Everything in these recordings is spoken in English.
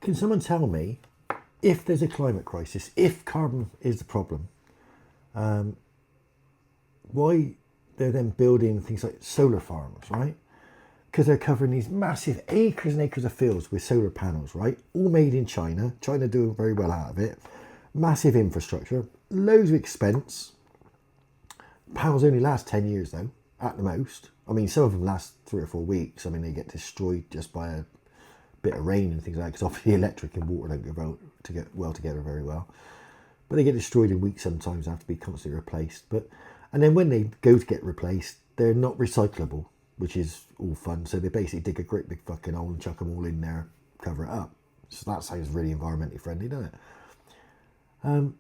Can someone tell me, if there's a climate crisis, if carbon is the problem, why they're then building things like solar farms, right? Because they're covering these massive acres and acres of fields with solar panels, right? All made in China. China doing very well out of it. Massive infrastructure, loads of expense. Panels only last 10 years though, at the most. I mean, some of them last 3 or 4 weeks. I mean, they get destroyed just by a bit of rain and things like that, because obviously electric and water don't go well together very well. But they get destroyed in weeks sometimes, have to be constantly replaced. And then when they go to get replaced, they're not recyclable, which is all fun. So they basically dig a great big fucking hole and chuck them all in there, cover it up. So that sounds really environmentally friendly, doesn't it?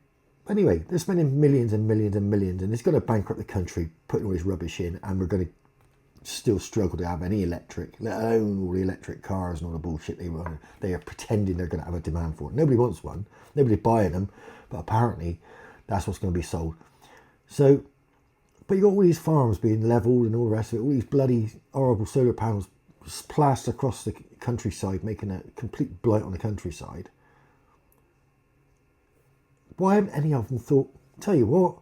Anyway, they're spending millions and millions and millions, and it's going to bankrupt the country, putting all this rubbish in, and we're going to still struggle to have any electric, let alone all the electric cars and all the bullshit they are pretending they're going to have a demand for. Nobody wants one, nobody buying them, but apparently that's what's going to be sold. So, but you got all these farms being levelled and all the rest of it, all these bloody horrible solar panels plastered across the countryside, making a complete blight on the countryside. Why haven't any of them thought, tell you what,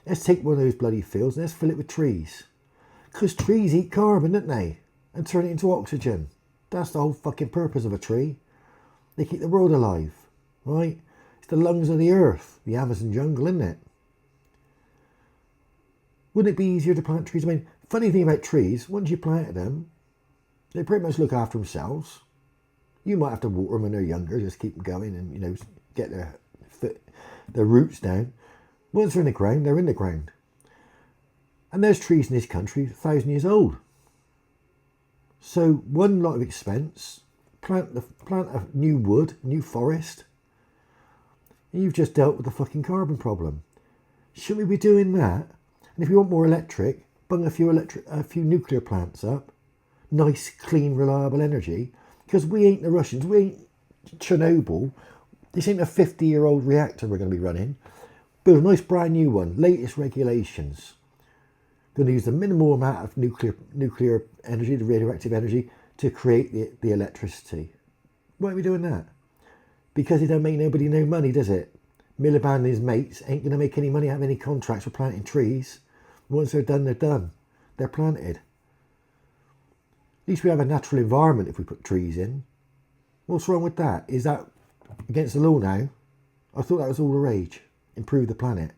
let's take one of those bloody fields and let's fill it with trees? Because trees eat carbon, don't they? And turn it into oxygen. That's the whole fucking purpose of a tree. They keep the world alive, right? It's the lungs of the earth, the Amazon jungle, isn't it? Wouldn't it be easier to plant trees? I mean, funny thing about trees, once you planted them, they pretty much look after themselves. You might have to water them when they're younger, just keep them going and, you know, get their roots down. Once they're in the ground, they're in the ground. And there's trees in this country 1,000 years old. So one lot of expense, plant a new wood, new forest, and you've just dealt with the fucking carbon problem. Shouldn't we be doing that? And if you want more electric, bung a few nuclear plants up, nice, clean, reliable energy. Because we ain't the Russians, we ain't Chernobyl. This ain't a 50-year-old reactor we're going to be running. Build a nice brand new one, latest regulations. Going to use the minimal amount of nuclear energy, the radioactive energy, to create the electricity. Why are we doing that? Because it don't make nobody no money, does it? Miliband and his mates ain't going to make any money out of any contracts for planting trees. Once they're done, they're done. They're planted. At least we have a natural environment if we put trees in. What's wrong with that? Is that against the law now? I thought that was all the rage. Improve the planet.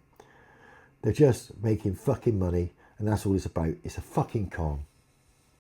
They're just making fucking money. And that's all it's about. It's a fucking con.